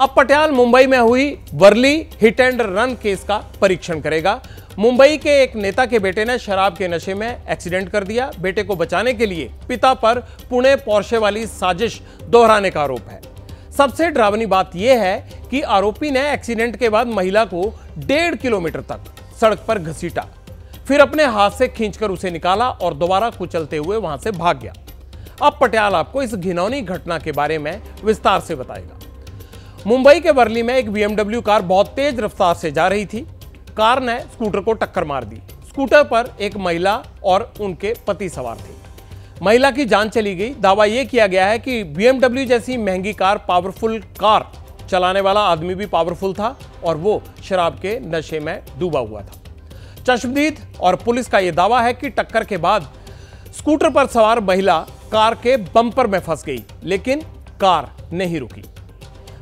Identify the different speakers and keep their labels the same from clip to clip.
Speaker 1: अब पटियाला मुंबई में हुई Worli hit and run case का परीक्षण करेगा। मुंबई के एक नेता के बेटे ने शराब के नशे में एक्सीडेंट कर दिया। बेटे को बचाने के लिए पिता पर पुणे पोर्शे वाली साजिश दोहराने का आरोप है। सबसे डरावनी बात यह है कि आरोपी ने एक्सीडेंट के बाद महिला को 1.5 किलोमीटर तक सड़क पर घसीटा, फिर अपने हाथ से खींचकर उसे निकाला और दोबारा कुचलते हुए वहां से भाग गया। अब पटियाला आपको इस घिनौनी घटना के बारे में विस्तार से बताएगा। मुंबई के वर्ली में एक BMW कार बहुत तेज रफ्तार से जा रही थी। कार ने स्कूटर को टक्कर मार दी। स्कूटर पर एक महिला और उनके पति सवार थे। महिला की जान चली गई। दावा यह किया गया है कि BMW जैसी महंगी कार, पावरफुल कार चलाने वाला आदमी भी पावरफुल था और वो शराब के नशे में डूबा हुआ था। चश्मदीद और पुलिस का यह दावा है कि टक्कर के बाद स्कूटर पर सवार महिला कार के बम्पर में फंस गई, लेकिन कार नहीं रुकी।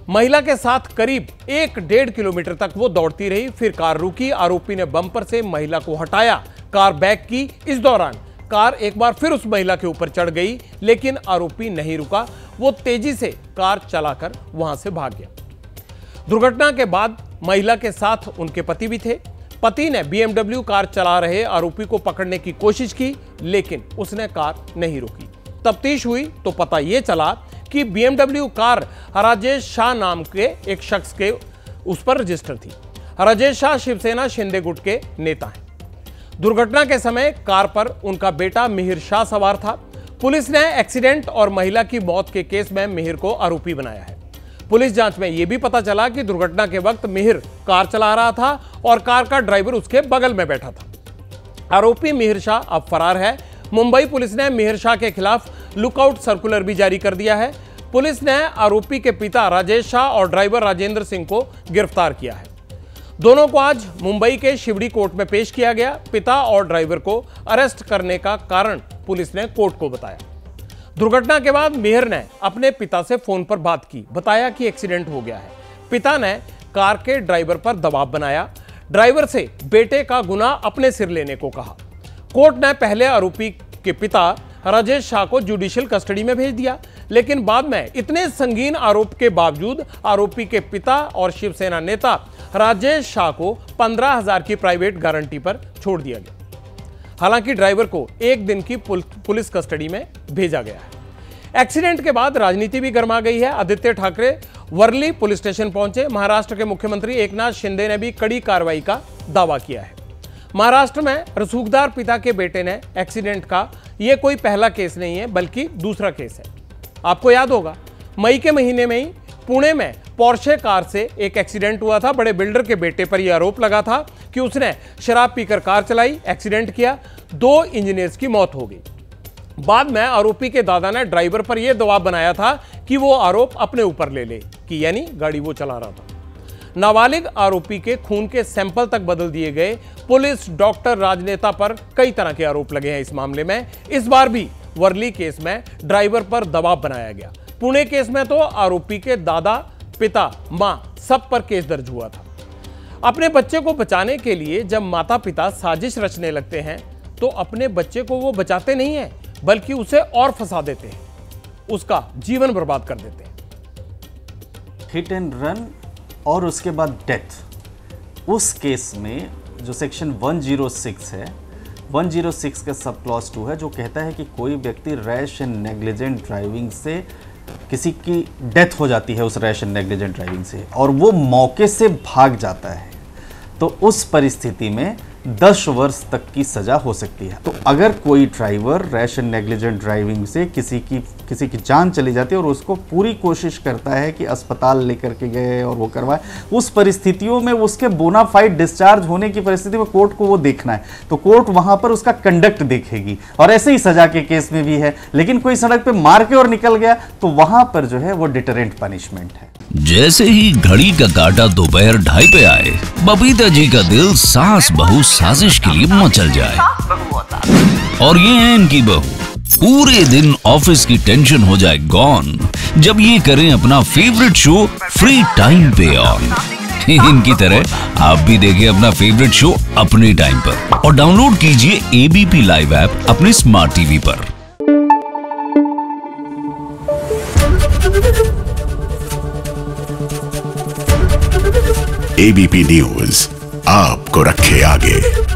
Speaker 1: महिला के साथ करीब 1.5 किलोमीटर तक वो दौड़ती रही, फिर कार रुकी। आरोपी ने बम्पर से महिला को हटाया, कार बैक की। इस दौरान कार एक बार फिर उस महिला के ऊपर चढ़ गई, लेकिन आरोपी नहीं रुका। वो तेजी से कार चलाकर वहां से भाग गया। दुर्घटना के बाद महिला के साथ उनके पति भी थे। पति ने BMW कार चला रहे आरोपी को पकड़ने की कोशिश की, लेकिन उसने कार नहीं रोकी। तफ्तीश हुई तो पता यह चला कि BMW कार राजेश शाह नाम के एक शख्स के उस पर रजिस्टर थी। राजेश शाह शिवसेना शिंदे गुट के नेता हैं। दुर्घटना के समय कार पर उनका बेटा मिहिर शाह सवार था। पुलिस ने एक्सीडेंट और महिला की मौत के केस में मिहिर को आरोपी बनाया है। पुलिस जांच में यह भी पता चला कि दुर्घटना के वक्त मिहिर कार चला रहा था और कार का ड्राइवर उसके बगल में बैठा था। आरोपी मिहिर शाह अब फरार है। मुंबई पुलिस ने मिहिर शाह के खिलाफ लुकआउट सर्कुलर भी जारी कर दिया है। पुलिस ने आरोपी के पिता राजेश शाह और ड्राइवर राजेंद्र सिंह को गिरफ्तार किया है। दोनों को आज मुंबई के शिवड़ी कोर्ट में पेश किया गया। पिता और ड्राइवर को अरेस्ट करने का कारण पुलिस ने कोर्ट को बताया। दुर्घटना के बाद मिहिर ने अपने पिता से फोन पर बात की, बताया कि एक्सीडेंट हो गया है। पिता ने कार के ड्राइवर पर दबाव बनाया, ड्राइवर से बेटे का गुनाह अपने सिर लेने को कहा। कोर्ट ने पहले आरोपी के पिता राजेश शाह को जुडिशियल कस्टडी में भेज दिया, लेकिन बाद में इतने संगीन आरोप के बावजूद आरोपी के पिता और शिवसेना नेता राजेश शाह को 15,000 की प्राइवेट गारंटी पर छोड़ दिया गया। हालांकि ड्राइवर को 1 दिन की पुलिस कस्टडी में भेजा गया है। एक्सीडेंट के बाद राजनीति भी गर्मा गई है। आदित्य ठाकरे वर्ली पुलिस स्टेशन पहुंचे। महाराष्ट्र के मुख्यमंत्री एकनाथ शिंदे ने भी कड़ी कार्रवाई का दावा किया है। महाराष्ट्र में रसूखदार पिता के बेटे ने एक्सीडेंट का यह कोई पहला केस नहीं है, बल्कि दूसरा केस है। आपको याद होगा, मई के महीने में ही पुणे में पोर्शे कार से एक एक्सीडेंट हुआ था। बड़े बिल्डर के बेटे पर यह आरोप लगा था कि उसने शराब पीकर कार चलाई, एक्सीडेंट किया, 2 इंजीनियर्स की मौत हो गई। बाद में आरोपी के दादा ने ड्राइवर पर यह दबाव बनाया था कि वो आरोप अपने ऊपर ले ले, कि यानी गाड़ी वो चला रहा था। नाबालिग आरोपी के खून के सैंपल तक बदल दिए गए। पुलिस, डॉक्टर, राजनेता पर कई तरह के आरोप लगे हैं इस मामले में। इस बार भी वर्ली केस में ड्राइवर पर दबाव बनाया गया। पुणे केस में तो आरोपी के दादा, पिता, मां सब पर केस दर्ज हुआ था। अपने बच्चे को बचाने के लिए जब माता पिता साजिश रचने लगते हैं तो अपने बच्चे को वो बचाते नहीं हैं, बल्कि उसे और फंसा देते हैं, उसका जीवन बर्बाद कर देते हैं।
Speaker 2: हिट एंड रन और उसके बाद डेथ, उस केस में जो सेक्शन 106 है, 106 का सब क्लॉज 2 है, जो कहता है कि कोई व्यक्ति रैश एंड नेग्लिजेंट ड्राइविंग से किसी की डेथ हो जाती है उस रैश एंड नेग्लिजेंट ड्राइविंग से, और वो मौके से भाग जाता है, तो उस परिस्थिति में 10 वर्ष तक की सजा हो सकती है। तो अगर कोई driver rash and negligent driving से किसी की जान चली जाती है और उसको पूरी कोशिश करता है कि अस्पताल लेकर के गए और वो करवाए, उस परिस्थितियों में उसके बोनाफाइड डिस्चार्ज होने की परिस्थिति में कोर्ट को वो देखना है, तो कोर्ट वहां पर उसका कंडक्ट देखेगी। और ऐसे ही सजा के केस में भी है। लेकिन कोई सड़क पे मार के और निकल गया तो वहां पर जो है वो डिटरेंट पनिशमेंट है।
Speaker 3: जैसे ही घड़ी का काटा दोपहर 2:30 पे आए, बबीता जी का दिल सास बहू साजिश के लिए मचल जाए। और ये है इनकी बहू, पूरे दिन ऑफिस की टेंशन हो जाए गॉन जब ये करें अपना फेवरेट शो फ्री टाइम पे ऑन। इनकी तरह आप भी देखिए अपना फेवरेट शो अपने टाइम पर और डाउनलोड कीजिए ABP लाइव ऐप अपने स्मार्ट टीवी पर।
Speaker 4: एबीपी न्यूज आपको रखे आगे।